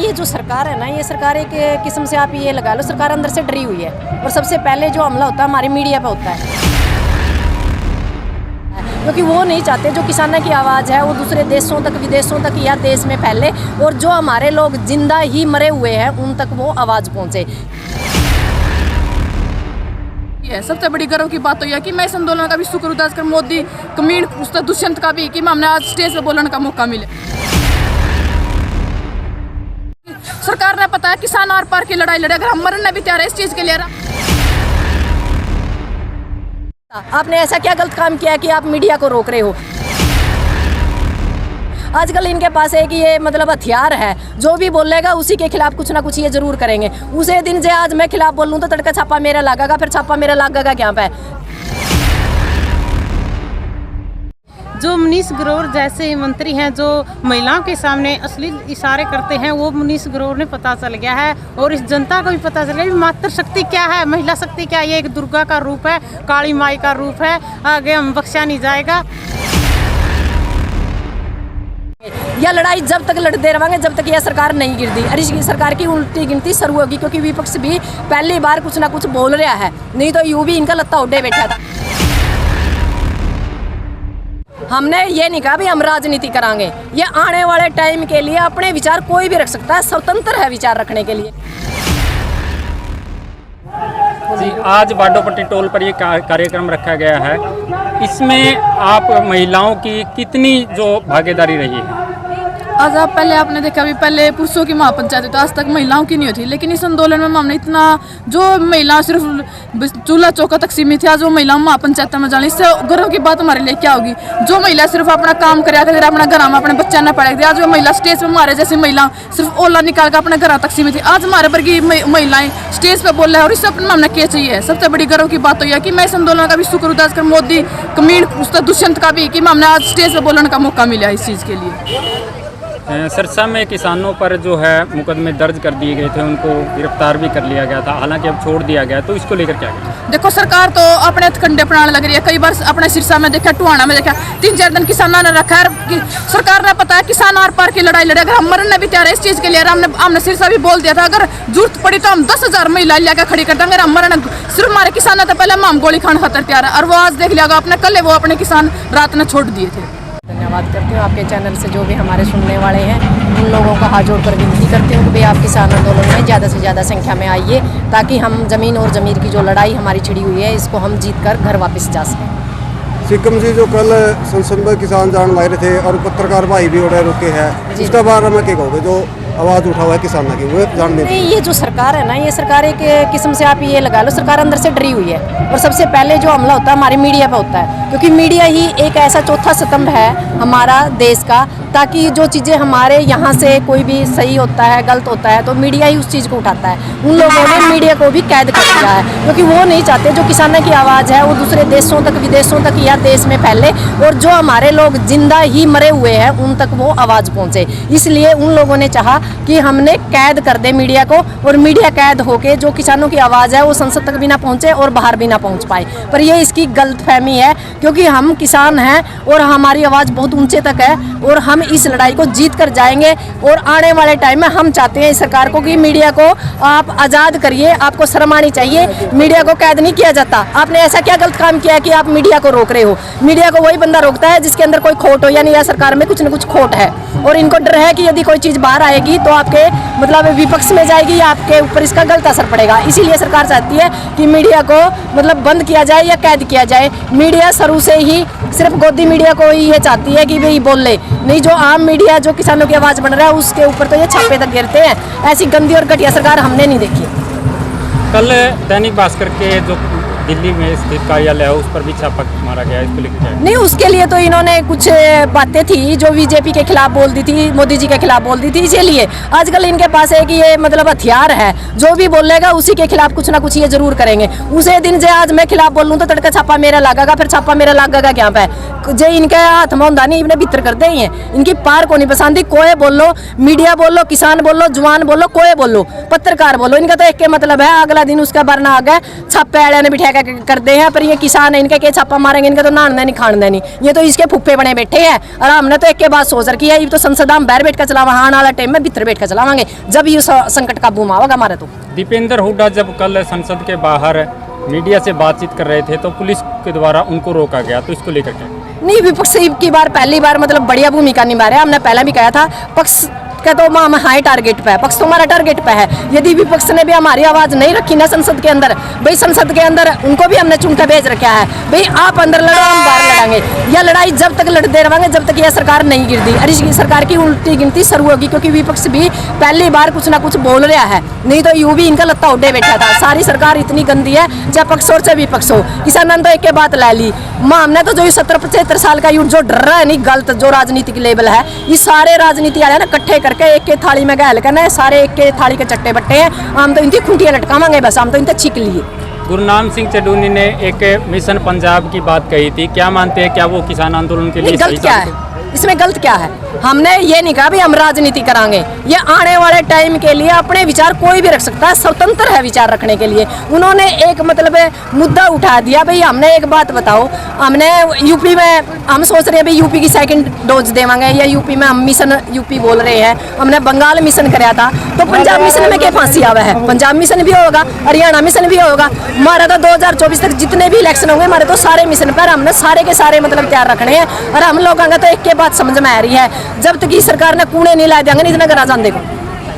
ये जो सरकार है ना, ये सरकार एक किस्म से आप ये लगा लो, सरकार अंदर से डरी हुई है। और सबसे पहले जो हमला होता है हमारी मीडिया पे होता है, क्योंकि वो नहीं चाहते जो किसानों की आवाज़ है वो दूसरे देशों तक, विदेशों तक या देश में फैले, और जो हमारे लोग जिंदा ही मरे हुए हैं उन तक वो आवाज़ पहुँचे। सबसे बड़ी गर्व की बात तो यह कि मैं इस आंदोलन का भी शुक्रगुजार कर मोदी कमीन दुष्यंत का भी कि हमने आज स्टेज पे बोलने का मौका मिले। सरकार ने पता है किसान आर पार की लड़ाई लड़े, अगर हम मरने भी तैयार है इस चीज के लिए। आपने ऐसा क्या गलत काम किया है कि आप मीडिया को रोक रहे हो? आजकल इनके पास है कि ये मतलब हथियार है, जो भी बोलेगा उसी के खिलाफ कुछ ना कुछ ये जरूर करेंगे। उसे दिन से आज मैं खिलाफ बोल लूँ तो तड़का छापा मेरा लागेगा, फिर छापा मेरा लागेगा क्या पे? जो मनीष ग्रोवर जैसे मंत्री हैं जो महिलाओं के सामने अश्लील इशारे करते हैं, वो मनीष ग्रोवर ने पता चल गया है और इस जनता को भी पता चल गया कि मातृ शक्ति क्या है, महिला शक्ति क्या है। ये एक दुर्गा का रूप है, काली माई का रूप है, आगे हम बख्शा नहीं जाएगा। यह लड़ाई जब तक लड़ते रहेंगे जब तक यह सरकार नहीं गिरती। अरे सरकार की उल्टी गिनती शुरू होगी, क्योंकि विपक्ष भी पहली बार कुछ ना कुछ बोल रहा है, नहीं तो यूं भी इनका लत्ता उड़े बैठा था। हमने ये नहीं कहा भी हम राजनीति करांगे, ये आने वाले टाइम के लिए अपने विचार कोई भी रख सकता है, स्वतंत्र है विचार रखने के लिए। जी, आज बाडोपट्टी टोल पर ये कार्यक्रम रखा गया है, इसमें आप महिलाओं की कितनी जो भागीदारी रही है? आज आप पहले आपने देखा भी पहले पुरुषों की महापंचायत तो आज तक महिलाओं की नहीं होती, लेकिन इस आंदोलन में हमने इतना जो महिला सिर्फ चूल्हा चौका तक सीमित है, जो महिला महापंचायत में जाने, इससे गर्व की बात हमारे लिए क्या होगी? जो महिला सिर्फ अपना काम करे अपना घर में अपने बच्चा न पड़े, आज जो महिला स्टेज पे हमारे जैसी महिला सिर्फ ओला निकाल कर अपने घर तक सीमित है, आज हमारे पर की महिलाएं स्टेज पे बोल रहे हैं और इससे अपना हमने क्या चाहिए? सबसे बड़ी गर्व की बात तो यह कि मैं इस आंदोलन का भी शुक्रगुजार कर मोदी कमीन दुष्यंत का भी कि हमने आज स्टेज पे बोलने का मौका मिला इस चीज़ के लिए। सिरसा में किसानों पर जो है मुकदमे दर्ज कर दिए गए थे, उनको गिरफ्तार भी कर लिया गया था, हालांकि अब छोड़ दिया गया, तो इसको लेकर क्या कहें? देखो सरकार तो अपने कंडे अपनाने लग रही है। कई बार अपने सिरसा में देखा, टुहाना में देखा, 3-4 दिन किसानों ने रखा है। सरकार ने पता है किसान आर पार की लड़ाई लड़े, अगर हम मरने भी तैयार है इस चीज के लिए। हमने सिरसा भी बोल दिया था, अगर जरूरत पड़ी तो हम 10,000 महिला लेकर खड़ी कर देंगे, हम मरने सिर्फ हमारे किसानों तो पहले हम गोली खान खातर तैयार है, और वो आज देख लिया अपने कल वो अपने किसान रात ने छोड़ दिए थे। धन्यवाद करती हूँ आपके चैनल से जो भी हमारे सुनने वाले हैं, उन लोगों का हाथ जोड़कर विनती करती हूँ कि भाई आप किसान आंदोलन में ज़्यादा से ज़्यादा संख्या में आइए, ताकि हम ज़मीन और ज़मीर की जो लड़ाई हमारी छिड़ी हुई है इसको हम जीत कर घर वापस जा सकें। सिक्किम जी जो कल संसद में किसान जान लाए थे और पत्रकार भाई भी उड़े रुके हैं, इसका बारे में क्या कहोगे? जो आवाज़ उठा हुआ है किसानों की, वो जानने नहीं, ये जो सरकार है ना, ये सरकार एक किस्म से आप ये लगा लो, सरकार अंदर से डरी हुई है। और सबसे पहले जो हमला होता है हमारी मीडिया पे होता है, क्योंकि मीडिया ही एक ऐसा चौथा स्तंभ है हमारा देश का, ताकि जो चीज़ें हमारे यहाँ से कोई भी सही होता है गलत होता है तो मीडिया ही उस चीज़ को उठाता है। उन लोगों ने मीडिया को भी कैद कर दिया है, क्योंकि वो नहीं चाहते जो किसानों की आवाज़ है वो दूसरे देशों तक, विदेशों तक या देश में फैले, और जो हमारे लोग जिंदा ही मरे हुए हैं उन तक वो आवाज़ पहुँचे। इसलिए उन लोगों ने चाहा कि हमने कैद कर दे मीडिया को, और मीडिया कैद होके जो किसानों की आवाज़ है वो संसद तक भी ना पहुँचे और बाहर भी ना पहुँच पाए। पर ये इसकी गलतफहमी है, क्योंकि हम किसान हैं और हमारी आवाज़ बहुत ऊंचे तक है, और हम इस लड़ाई को जीत कर जाएंगे। और आने वाले टाइम में हम चाहते हैं इस सरकार को कि मीडिया को आप आज़ाद करिए, आपको शर्म आनी चाहिए। मीडिया को कैद नहीं किया जाता। आपने ऐसा क्या गलत काम किया है कि आप मीडिया को रोक रहे हो? मीडिया को वही बंदा रोकता है जिसके अंदर कोई खोट हो, यानी या सरकार में कुछ न कुछ खोट है, और इनको डर है कि यदि कोई चीज़ बाहर आएगी तो आपके मतलब विपक्ष में जाएगी या आपके ऊपर इसका गलत असर पड़ेगा। इसीलिए सरकार चाहती है कि मीडिया को मतलब बंद किया जाए या कैद किया जाए। मीडिया शुरू से ही सिर्फ गोदी मीडिया को ही ये चाहती है कि भाई बोल ले, नहीं जो आम मीडिया जो किसानों की आवाज़ बन रहा है उसके ऊपर तो ये छापे तक गिरते हैं। ऐसी गंदी और घटिया सरकार हमने नहीं देखी। कल दैनिक भास्कर के जो दिल्ली में स्थित कार्यालय है उस पर भी छापा मारा गया, इसको लेकर नहीं, उसके लिए तो इन्होंने कुछ बातें थी जो बीजेपी के खिलाफ बोल दी थी, मोदी जी के खिलाफ बोल दी थी। इसीलिए आजकल इनके पास है कि ये मतलब हथियार है, जो भी बोलेगा उसी के खिलाफ कुछ ना कुछ ये जरूर करेंगे। उसे दिन से आज मैं खिलाफ बोल लूँ तो तड़का छापा मेरा लागेगा, फिर छापा मेरा लागेगा क्या पे? जे इनके हाथ में होंदा नहीं, इन्हें भीतर करते ही हैं। इनकी पार को नहीं पसंद, कोई बोलो, मीडिया बोलो, किसान बोलो, जवान बोलो, कोई बोलो, पत्रकार बोलो, इनका तो एक के मतलब है अगला दिन उसका बरना आ गया छापे वाले ने बिठा करते हैं। पर ये किसान है, इनके के छापा मारे मारेंगे, इनका तो नहाना नहीं खाना नहीं, ये तो इसके फुप्पे बने बैठे हैं। और हमने तो एक के बाद सोच रखी है, ये तो संसद हम बाहर बैठ कर चलावा, आने वाला टाइम में भीतर बैठ कर चलावांगे, जब ये संकट काबू में आवेगा हमारे। तो दीपेंद्र हुड्डा जब कल संसद के बाहर मीडिया से बातचीत कर रहे थे तो पुलिस के द्वारा उनको रोका गया, तो इसको लेकर क्या? नहीं, विपक्ष की बार पहली बार मतलब बढ़िया भूमिका निभा रहे हैं। हमने पहले भी कहा था पक्ष का तो हम हाई टारगेट पे है, पक्ष तो हमारा टारगेट पे है। यदि विपक्ष ने भी हमारी आवाज नहीं रखी ना संसद के अंदर, भाई संसद के अंदर उनको भी हमने चुन के भेज रखा है, भाई आप अंदर लड़ो हम बाहर लड़ांगे। यह लड़ाई जब तक लड़ते रहेंगे जब तक यह सरकार नहीं गिरती। अरे इस सरकार की उल्टी गिनती शुरू होगी, क्योंकि विपक्ष भी पहली बार कुछ ना कुछ बोल रहा है, नहीं तो यूं भी इनका लत्ता उड्डे बैठा था। सारी सरकार इतनी गंदी है, चाहे पक्ष हो चाहे विपक्ष हो। किसान ने तो एक के बात ला ली, माँ हमने तो जो 70-75 साल का जो डर रहा है नहीं गलत जो राजनीतिक लेवल है, ये सारे राजनीति वाले ना इकट्ठे करके एक के थाली में गहल करना है, सारे एक के थाली के चट्टे बट्टे हैं, हम तो इनकी खूंटियां लटकावांगे, बस हम तो इनसे छीक लिए। गुरनाम सिंह चड्ढूनी ने एक मिशन पंजाब की बात कही थी, क्या मानते हैं, क्या वो किसान आंदोलन के लिए गलत क्या है? इसमें गलत क्या है? हमने ये नहीं कहा भी हम राजनीति करांगे, ये आने वाले टाइम के लिए अपने विचार कोई भी रख सकता है, स्वतंत्र है विचार रखने के लिए। उन्होंने एक मतलब मुद्दा उठा दिया, भाई हमने एक बात बताओ, हमने यूपी में हम सोच रहे हैं भाई यूपी की सेकंड डोज देवांगे, या यूपी में हम मिशन यूपी बोल रहे हैं, हमने बंगाल मिशन कराया था, तो पंजाब मिशन में क्या फांसी आवा है? पंजाब मिशन भी होगा, हरियाणा मिशन भी होगा। हमारा तो 2024 तक जितने भी इलेक्शन होंगे हमारे तो सारे मिशन पर हमने सारे के सारे मतलब तैयार रखने हैं। और हम लोगों का तो एक के बात समझ में आ रही है, जब तक सरकार ने कूड़े नहीं ला देंगे नहीं इतना करा जान देखो।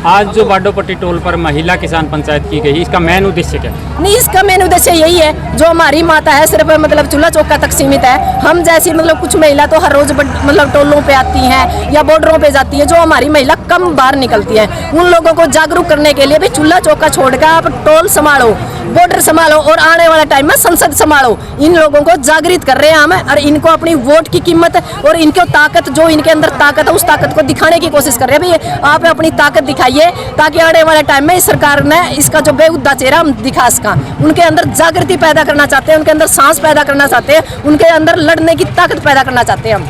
आज जो बाडोपट्टी टोल पर महिला किसान पंचायत की गई, इसका मेन उद्देश्य क्या? नहीं, इसका मेन उद्देश्य यही है, जो हमारी माता है सिर्फ मतलब चूल्हा चौका तक सीमित है। हम जैसी मतलब कुछ महिला तो हर रोज मतलब टोलों पे आती हैं या बॉर्डरों पे जाती है, जो हमारी महिला कम बाहर निकलती है, उन लोगों को जागरूक करने के लिए भी चूल्हा चौका छोड़कर आप टोल संभालो, बॉर्डर संभालो और आने वाला टाइम में संसद संभालो। इन लोगों को जागृत कर रहे हैं हम, और इनको अपनी वोट की कीमत और इनको ताकत, जो इनके अंदर ताकत है, उस ताकत को दिखाने की कोशिश कर रहे हैं। भाई आप अपनी ताकत दिखाइए, ताकि आने वाले टाइम में इस सरकार ने इसका जो बेहुदा चेहरा हम दिखा सका। उनके अंदर जागृति पैदा करना चाहते हैं, उनके अंदर सांस पैदा करना चाहते हैं, उनके अंदर लड़ने की ताकत पैदा करना चाहते हैं हम।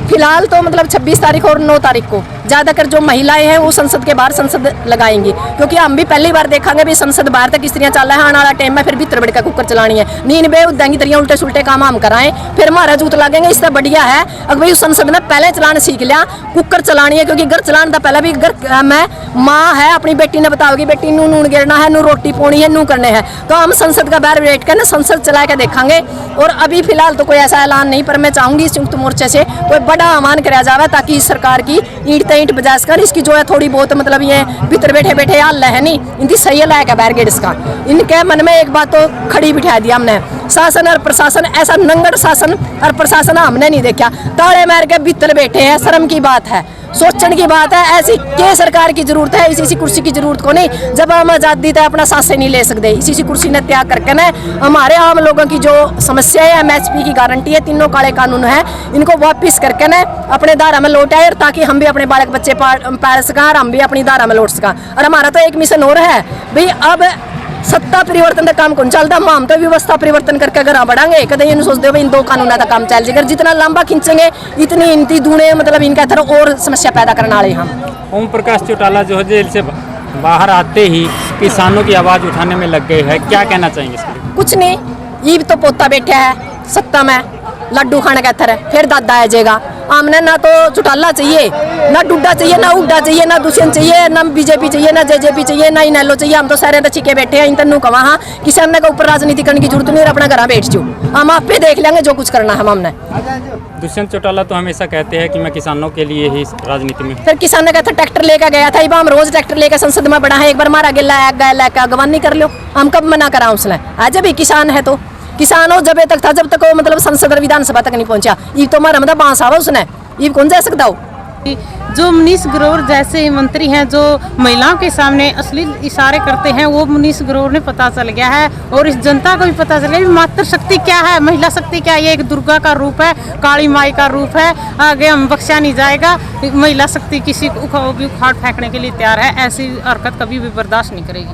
फिलहाल तो मतलब 26 तारीख और 9 तारीख को ज़्यादातर जो महिलाएं हैं वो संसद के बाहर संसद लगाएंगी, क्योंकि हम भी पहली बार देखेंगे भी संसद बाहर तक स्त्रियां चल रहा है, आने वाला टाइम में फिर भीतर बढ़कर कुकर चलानी है, नींद बेउद्देंगी तरियां उल्टे सुल्टे काम हम कराएं, फिर हमारा जूत लगेंगे। इससे बढ़िया है अगर भाई संसद ने पहले चलाना सीख लिया, कुकर चलानी है, क्योंकि घर चलाना था पहले भी घर में माँ है अपनी बेटी ने बताओगी बेटी नू नून गिरना है, नू रोटी पोनी है, नू करने हैं, तो हम संसद का बाहर बैठ कर ना संसद चला के देखेंगे। और अभी फिलहाल तो कोई ऐसा ऐलान नहीं, पर मैं चाहूंगी संयुक्त मोर्चे से कोई बड़ा आह्वान कराया जाए, ताकि इस सरकार की ईंट ईंट बजा कर इसकी जो है थोड़ी बहुत मतलब ये भीतर बैठे बैठे हाल है नहीं, इनकी सही है लायक है बैरगेड इसका। इनके मन में एक बात तो खड़ी बिठा दिया हमने, शासन और प्रशासन, ऐसा नंगड़ शासन और प्रशासन हमने नहीं देखा, ताड़े मार के भीतर बैठे हैं। शर्म की बात है, सोचने की बात है, ऐसी के सरकार की जरूरत है, इसी कुर्सी की जरूरत को नहीं। जब हम आज़ादी तय अपना सांस से नहीं ले सकते, इसी कुर्सी ने त्याग करके ना हमारे आम लोगों की जो समस्या है, MSP की गारंटी है, तीनों काले कानून है, इनको वापिस करके ना अपने धारा में लौट आए, ताकि हम भी अपने बालक बच्चे पाल सकें और हम भी अपनी धारा में लौट सकें। और हमारा तो एक मिशन और है भाई, अब सत्ता परिवर्तन का काम कौन चलता, हम तो व्यवस्था परिवर्तन करके अगर बढ़ांगे, कदे ये सोचते हो भाई इन 2 कानूनों का काम चल जाएगा, जितना लंबा खींचेंगे इतनी इनती दूने मतलब इनका तरह और समस्या पैदा करने वाले हम। ओम प्रकाश चौटाला जो है जेल से बाहर आते ही किसानों की आवाज़ उठाने में लग गए हैं, क्या कहना चाहेंगे इसके लिए? कुछ नहीं, ये तो पोता बैठा है सत्ता में, लड्डू खाने का थर है, फिर दादा आ जाएगा। हमने ना तो चौटाला चाहिए, ना डुड्डा चाहिए, ना हुड्डा चाहिए, ना दुष्यंत चाहिए, ना BJP चाहिए, ना JJP चाहिए, ना इनेलो चाहिए। हम तो सारे तो चिके बैठे हैं, इन तनु कमा हाँ किसान के ऊपर राजनीति करने की जरूरत नहीं है, अपना घर बैठ जाओ, हम आप पे देख लेंगे जो कुछ करना है हमने। दुष्यंत चौटाला तो हमेशा कहते हैं कि मैं किसानों के लिए ही राजनीति में। फिर किसान ने कहता ट्रैक्टर लेकर गया था, हम रोज ट्रैक्टर लेकर संसद में बढ़ा है, एक बार मारा गया अगवानी कर लो, हम कब मना करा उसने। आज भी किसान है तो किसान हो जब तक था, जब तक वो मतलब संसद और विधानसभा तक नहीं पहुंचा, ये तो हमारा मतलब बांस आवा उसने, ये कौन जा सकता हो। जो मनीष ग्रोवर जैसे मंत्री हैं जो महिलाओं के सामने अश्लील इशारे करते हैं, वो मनीष ग्रोवर ने पता चल गया है, और इस जनता को भी पता चल गया कि मातृशक्ति क्या है, महिला शक्ति क्या है। ये एक दुर्गा का रूप है, काली माई का रूप है, आगे हम बख्शा नहीं जाएगा। महिला शक्ति किसी को भी उखाड़ फेंकने के लिए तैयार है, ऐसी हरकत कभी भी बर्दाश्त नहीं करेगी।